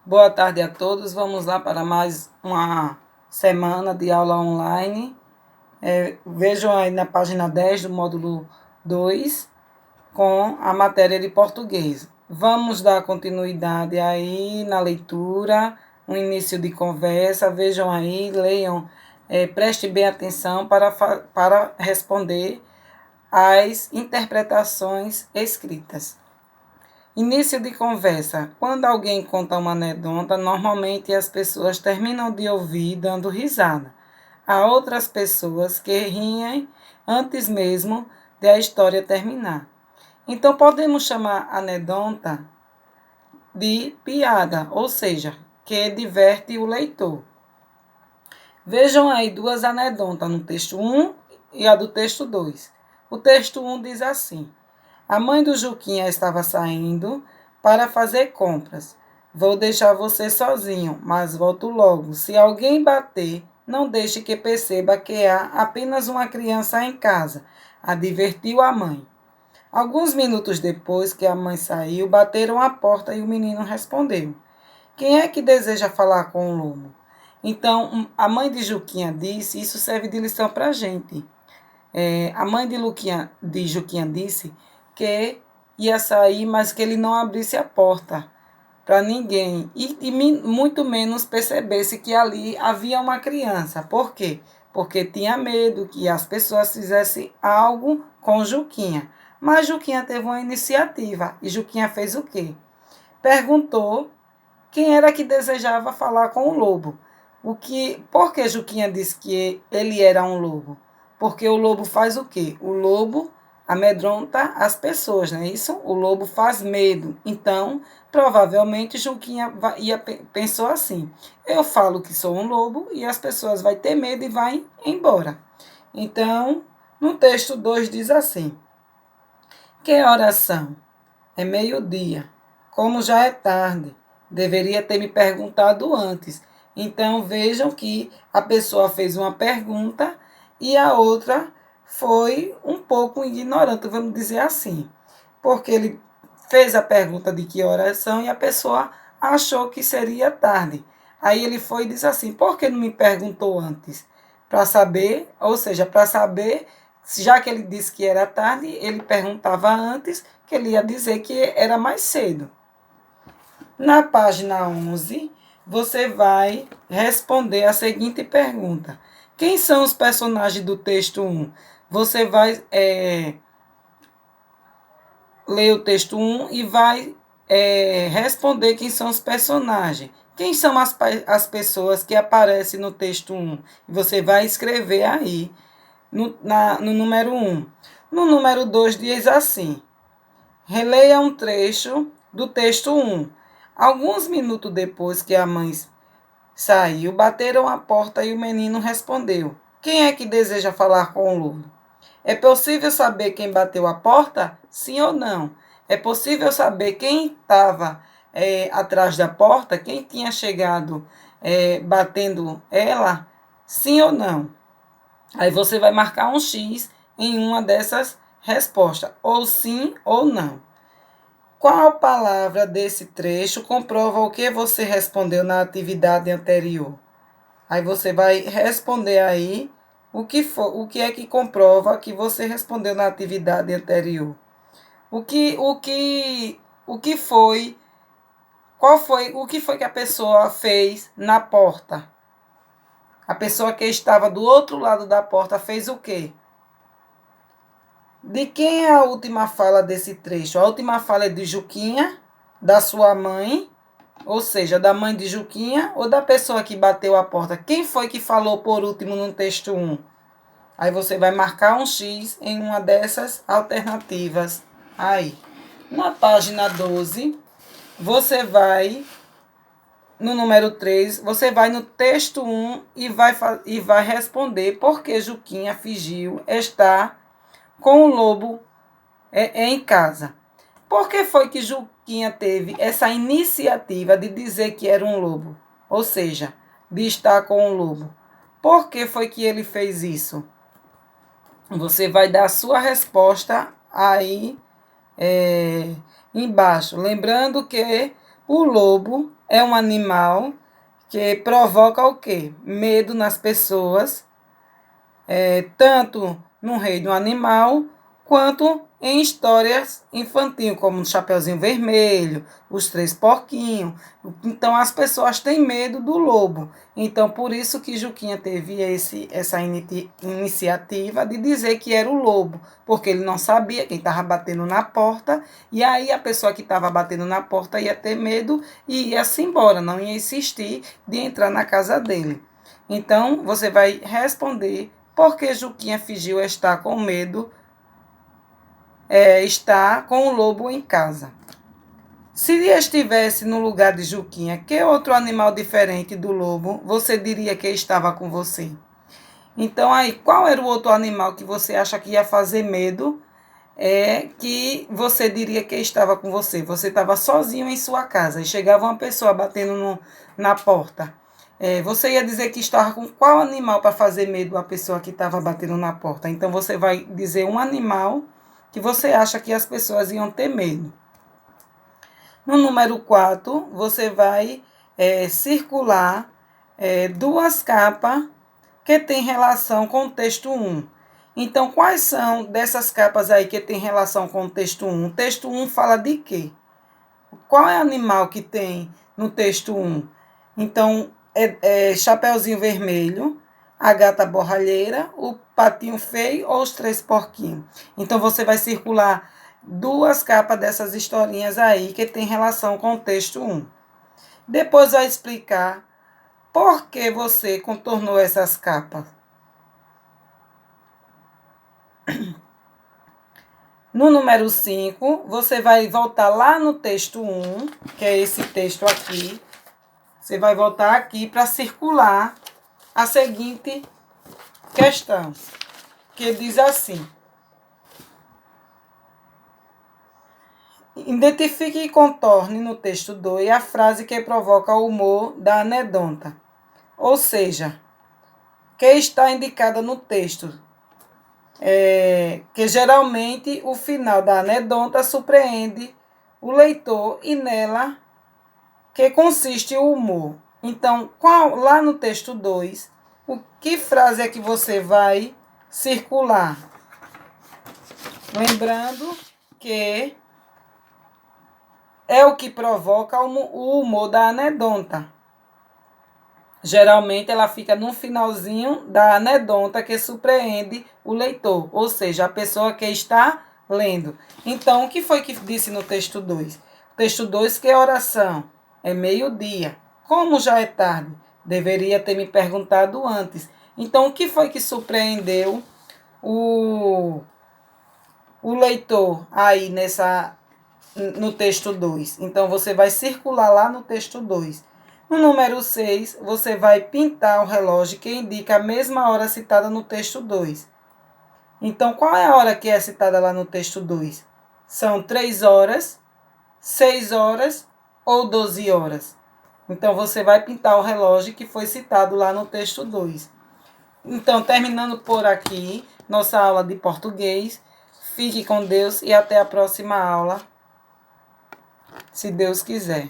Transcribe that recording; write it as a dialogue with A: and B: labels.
A: Boa tarde a todos. Vamos lá para mais uma semana de aula online. Vejam aí na página 10 do módulo 2 com a matéria de português. Vamos dar continuidade aí na leitura, um início de conversa. Vejam aí, leiam, preste bem atenção para responder às interpretações escritas. Início de conversa. Quando alguém conta uma anedota, normalmente as pessoas terminam de ouvir dando risada. Há outras pessoas que riem antes mesmo de a história terminar. Então podemos chamar a anedota de piada, ou seja, que diverte o leitor. Vejam aí duas anedotas no texto 1 e a do texto 2. O texto 1 diz assim: a mãe do Juquinha estava saindo para fazer compras. Vou deixar você sozinho, mas volto logo. Se alguém bater, não deixe que perceba que há apenas uma criança em casa. Advertiu a mãe. Alguns minutos depois que a mãe saiu, bateram à porta e o menino respondeu: quem é que deseja falar com o lobo? Então, a mãe de Juquinha disse, isso serve de lição para a gente. A mãe de Juquinha disse que ia sair, mas que ele não abrisse a porta para ninguém. E muito menos percebesse que ali havia uma criança. Por quê? Porque tinha medo que as pessoas fizessem algo com Juquinha. Mas Juquinha teve uma iniciativa. E Juquinha fez o quê? Perguntou quem era que desejava falar com o lobo. Por que Juquinha disse que ele era um lobo? Porque o lobo faz o quê? O lobo amedronta as pessoas, não é isso? O lobo faz medo. Então, provavelmente, Juquinha pensou assim: eu falo que sou um lobo e as pessoas vão ter medo e vão embora. Então, no texto 2 diz assim: que horas são? É meio-dia. Como já é tarde, deveria ter me perguntado antes. Então vejam que a pessoa fez uma pergunta e a outra foi um pouco ignorante, vamos dizer assim. Porque ele fez a pergunta de que horas são e a pessoa achou que seria tarde. Aí ele foi e disse assim: por que não me perguntou antes? Para saber, ou seja, para saber, já que ele disse que era tarde, ele perguntava antes, que ele ia dizer que era mais cedo. Na página 11, você vai responder a seguinte pergunta: quem são os personagens do texto 1? Você vai ler o texto 1 e vai responder quem são os personagens. Quem são as pessoas que aparecem no texto 1? Você vai escrever aí no número 1. No número 2 diz assim: releia um trecho do texto 1. Alguns minutos depois que a mãe saiu, bateram a porta e o menino respondeu: quem é que deseja falar com o lobo? É possível saber quem bateu a porta? Sim ou não? É possível saber quem estava atrás da porta? Quem tinha chegado batendo ela? Sim ou não? Aí você vai marcar um X em uma dessas respostas, ou sim ou não. Qual palavra desse trecho comprova o que você respondeu na atividade anterior? Aí você vai responder aí o que é que comprova que você respondeu na atividade anterior. O que foi, o que foi que a pessoa fez na porta? A pessoa que estava do outro lado da porta fez o quê? De quem é a última fala desse trecho? A última fala é de Juquinha, da sua mãe, ou seja, da mãe de Juquinha ou da pessoa que bateu a porta? Quem foi que falou por último no texto 1? Aí você vai marcar um X em uma dessas alternativas. Aí, na página 12, você vai, no número 3, você vai no texto 1 e vai responder por que Juquinha fingiu estar com o lobo em casa. Por que foi que Juquinha teve essa iniciativa de dizer que era um lobo? Ou seja, de estar com o lobo. Por que foi que ele fez isso? Você vai dar a sua resposta aí embaixo. Lembrando que o lobo é um animal que provoca o quê? Medo nas pessoas, tanto no reino animal, quanto em histórias infantis, como o Chapeuzinho Vermelho, os Três Porquinhos. Então, as pessoas têm medo do lobo. Então, por isso que Juquinha teve essa iniciativa de dizer que era o lobo, porque ele não sabia quem estava batendo na porta, e aí a pessoa que estava batendo na porta ia ter medo e ia-se embora, não ia insistir de entrar na casa dele. Então, você vai responder por que Juquinha fingiu estar com medo, estar com o lobo em casa. Se estivesse no lugar de Juquinha, que outro animal diferente do lobo você diria que estava com você? Então, aí, qual era o outro animal que você acha que ia fazer medo, que você diria que estava com você? Você estava sozinho em sua casa e chegava uma pessoa batendo na porta. Você ia dizer que estava com qual animal para fazer medo à pessoa que estava batendo na porta? Então, você vai dizer um animal que você acha que as pessoas iam ter medo. No número 4, você vai circular duas capas que têm relação com o texto 1. Então, quais são dessas capas aí que tem relação com o texto 1? O texto 1 fala de quê? Qual é o animal que tem no texto 1? Então, Chapeuzinho Vermelho, a gata borralheira, o patinho feio ou os três porquinhos. Então, você vai circular duas capas dessas historinhas aí que tem relação com o texto 1. Depois vai explicar por que você contornou essas capas. No número 5, você vai voltar lá no texto 1, que é esse texto aqui. Você vai voltar aqui para circular a seguinte questão, que diz assim: identifique e contorne no texto 2 a frase que provoca o humor da anedota, ou seja, que está indicada no texto, que geralmente o final da anedota surpreende o leitor e nela que consiste o humor. Então, lá no texto 2, que frase é que você vai circular? Lembrando que é o que provoca o humor da anedota. Geralmente ela fica no finalzinho da anedota que surpreende o leitor, ou seja, a pessoa que está lendo. Então, o que foi que disse no texto 2? Texto 2, que é oração? É meio-dia. Como já é tarde? Deveria ter me perguntado antes. Então, o que foi que surpreendeu o leitor aí no texto 2? Então, você vai circular lá no texto 2. No número 6, você vai pintar o relógio que indica a mesma hora citada no texto 2. Então, qual é a hora que é citada lá no texto 2? São 3 horas, 6 horas ou 12 horas? Então, você vai pintar o relógio que foi citado lá no texto 2. Então, terminando por aqui, nossa aula de português. Fique com Deus e até a próxima aula, se Deus quiser.